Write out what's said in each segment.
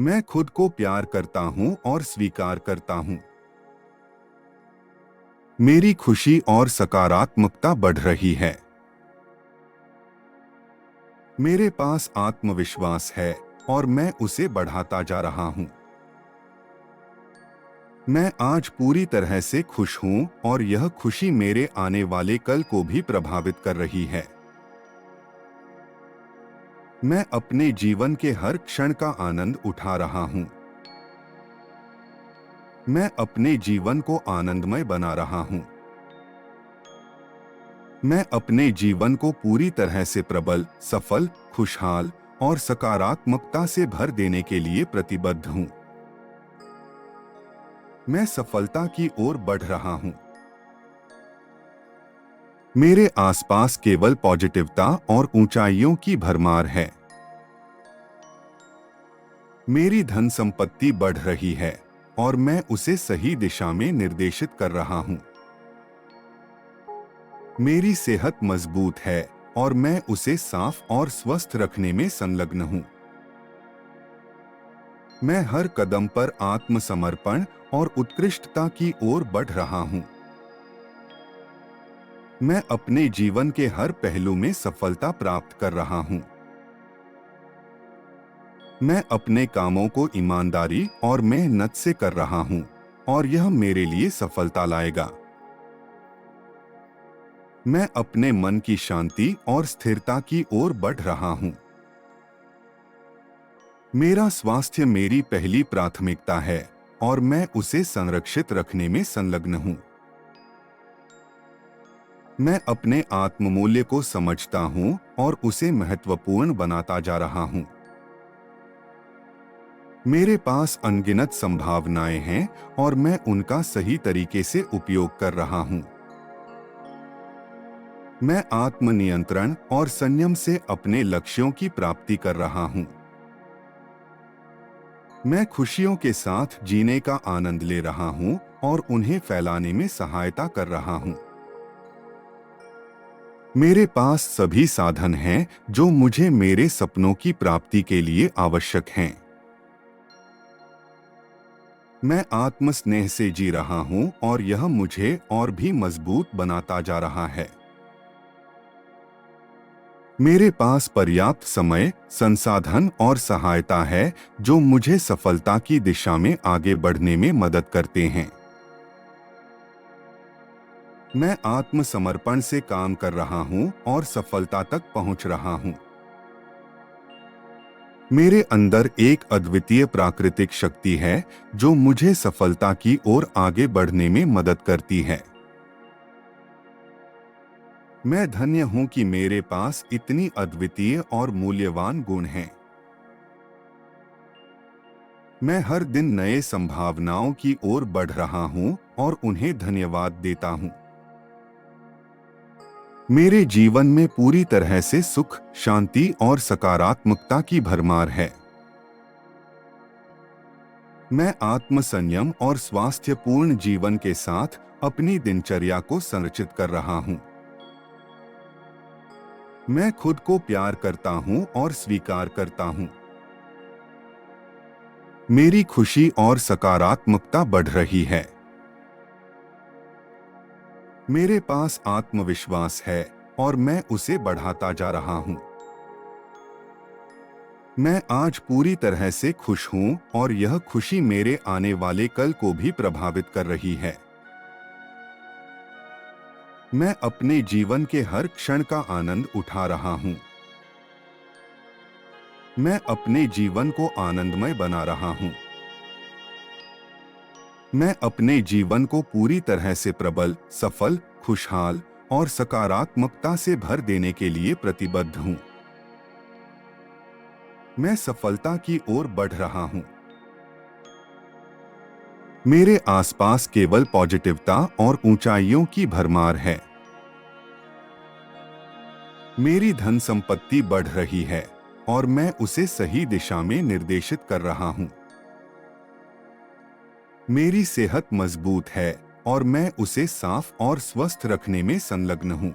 मैं खुद को प्यार करता हूं और स्वीकार करता हूं। मेरी खुशी और सकारात्मकता बढ़ रही है। मेरे पास आत्मविश्वास है और मैं उसे बढ़ाता जा रहा हूं। मैं आज पूरी तरह से खुश हूं और यह खुशी मेरे आने वाले कल को भी प्रभावित कर रही है। मैं अपने जीवन के हर क्षण का आनंद उठा रहा हूं। मैं अपने जीवन को आनंदमय बना रहा हूं। मैं अपने जीवन को पूरी तरह से प्रबल, सफल, खुशहाल और सकारात्मकता से भर देने के लिए प्रतिबद्ध हूं। मैं सफलता की ओर बढ़ रहा हूं। मेरे आसपास केवल पॉजिटिवता और ऊंचाइयों की भरमार है। मेरी धन संपत्ति बढ़ रही है और मैं उसे सही दिशा में निर्देशित कर रहा हूं। मेरी सेहत मजबूत है और मैं उसे साफ और स्वस्थ रखने में संलग्न हूं। मैं हर कदम पर आत्मसमर्पण और उत्कृष्टता की ओर बढ़ रहा हूं। मैं अपने जीवन के हर पहलू में सफलता प्राप्त कर रहा हूं। मैं अपने कामों को ईमानदारी और मेहनत से कर रहा हूं और यह मेरे लिए सफलता लाएगा। मैं अपने मन की शांति और स्थिरता की ओर बढ़ रहा हूं। मेरा स्वास्थ्य मेरी पहली प्राथमिकता है और मैं उसे संरक्षित रखने में संलग्न हूं। मैं अपने आत्ममूल्य को समझता हूं और उसे महत्वपूर्ण बनाता जा रहा हूं। मेरे पास अनगिनत संभावनाएं हैं और मैं उनका सही तरीके से उपयोग कर रहा हूं। मैं आत्मनियंत्रण और संयम से अपने लक्ष्यों की प्राप्ति कर रहा हूं। मैं खुशियों के साथ जीने का आनंद ले रहा हूं और उन्हें फैलाने में सहायता कर रहा हूं। मेरे पास सभी साधन हैं जो मुझे मेरे सपनों की प्राप्ति के लिए आवश्यक हैं। मैं आत्मस्नेह से जी रहा हूं और यह मुझे और भी मजबूत बनाता जा रहा है। मेरे पास पर्याप्त समय, संसाधन और सहायता है जो मुझे सफलता की दिशा में आगे बढ़ने में मदद करते हैं। मैं आत्मसमर्पण से काम कर रहा हूं और सफलता तक पहुंच रहा हूं। मेरे अंदर एक अद्वितीय प्राकृतिक शक्ति है जो मुझे सफलता की ओर आगे बढ़ने में मदद करती है। मैं धन्य हूं कि मेरे पास इतनी अद्वितीय और मूल्यवान गुण हैं। मैं हर दिन नए संभावनाओं की ओर बढ़ रहा हूं और उन्हें धन्यवाद देता हूं। मेरे जीवन में पूरी तरह से सुख, शांति और सकारात्मकता की भरमार है। मैं आत्मसंयम और स्वास्थ्यपूर्ण जीवन के साथ अपनी दिनचर्या को संरचित कर रहा हूं। मैं खुद को प्यार करता हूं और स्वीकार करता हूं। मेरी खुशी और सकारात्मकता बढ़ रही है। मेरे पास आत्मविश्वास है और मैं उसे बढ़ाता जा रहा हूं। मैं आज पूरी तरह से खुश हूं और यह खुशी मेरे आने वाले कल को भी प्रभावित कर रही है। मैं अपने जीवन के हर क्षण का आनंद उठा रहा हूं। मैं अपने जीवन को आनंदमय बना रहा हूं। मैं अपने जीवन को पूरी तरह से प्रबल, सफल, खुशहाल और सकारात्मकता से भर देने के लिए प्रतिबद्ध हूं। मैं सफलता की ओर बढ़ रहा हूं। मेरे आसपास केवल पॉजिटिवता और ऊंचाइयों की भरमार है। मेरी धन संपत्ति बढ़ रही है और मैं उसे सही दिशा में निर्देशित कर रहा हूं। मेरी सेहत मजबूत है और मैं उसे साफ और स्वस्थ रखने में संलग्न हूं।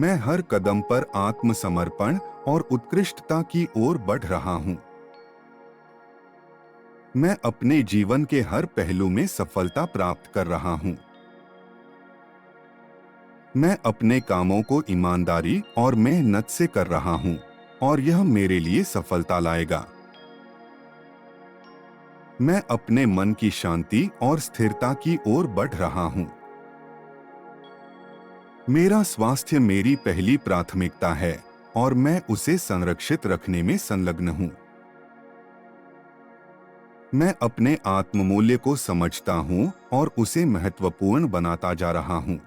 मैं हर कदम पर आत्मसमर्पण और उत्कृष्टता की ओर बढ़ रहा हूं। मैं अपने जीवन के हर पहलू में सफलता प्राप्त कर रहा हूँ। मैं अपने कामों को ईमानदारी और मेहनत से कर रहा हूँ और यह मेरे लिए सफलता लाएगा। मैं अपने मन की शांति और स्थिरता की ओर बढ़ रहा हूँ। मेरा स्वास्थ्य मेरी पहली प्राथमिकता है और मैं उसे संरक्षित रखने में संलग्न हूँ। मैं अपने आत्ममूल्य को समझता हूँ और उसे महत्वपूर्ण बनाता जा रहा हूँ।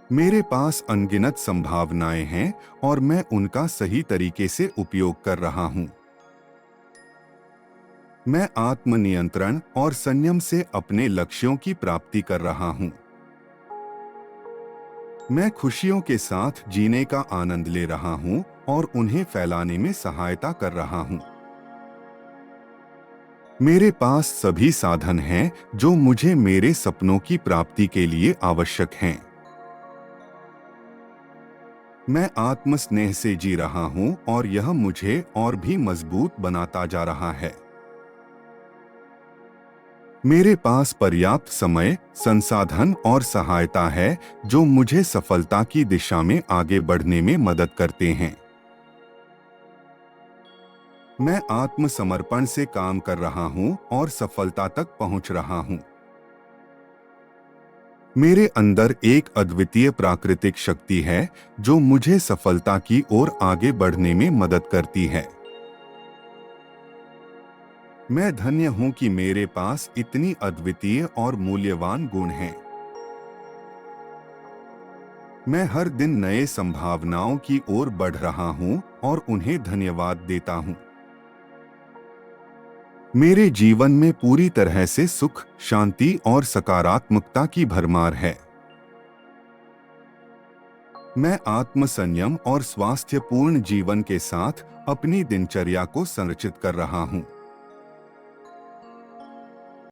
मेरे पास अनगिनत संभावनाएं हैं और मैं उनका सही तरीके से उपयोग कर रहा हूँ। मैं आत्मनियंत्रण और संयम से अपने लक्ष्यों की प्राप्ति कर रहा हूँ। मैं खुशियों के साथ जीने का आनंद ले रहा हूँ और उन्हें फैलाने में सहायता कर रहा हूँ। मेरे पास सभी साधन हैं जो मुझे मेरे सपनों की प्राप्ति के लिए आवश्यक हैं। मैं आत्म स्नेह से जी रहा हूँ और यह मुझे और भी मजबूत बनाता जा रहा है। मेरे पास पर्याप्त समय, संसाधन और सहायता है जो मुझे सफलता की दिशा में आगे बढ़ने में मदद करते हैं। मैं आत्मसमर्पण से काम कर रहा हूँ और सफलता तक पहुँच रहा हूँ। मेरे अंदर एक अद्वितीय प्राकृतिक शक्ति है जो मुझे सफलता की ओर आगे बढ़ने में मदद करती है। मैं धन्य हूँ कि मेरे पास इतनी अद्वितीय और मूल्यवान गुण हैं। मैं हर दिन नए संभावनाओं की ओर बढ़ रहा हूँ और उन्हें धन्यवाद देता हूँ। मेरे जीवन में पूरी तरह से सुख, शांति और सकारात्मकता की भरमार है। मैं आत्मसंयम और स्वास्थ्यपूर्ण जीवन के साथ अपनी दिनचर्या को संरचित कर रहा हूँ।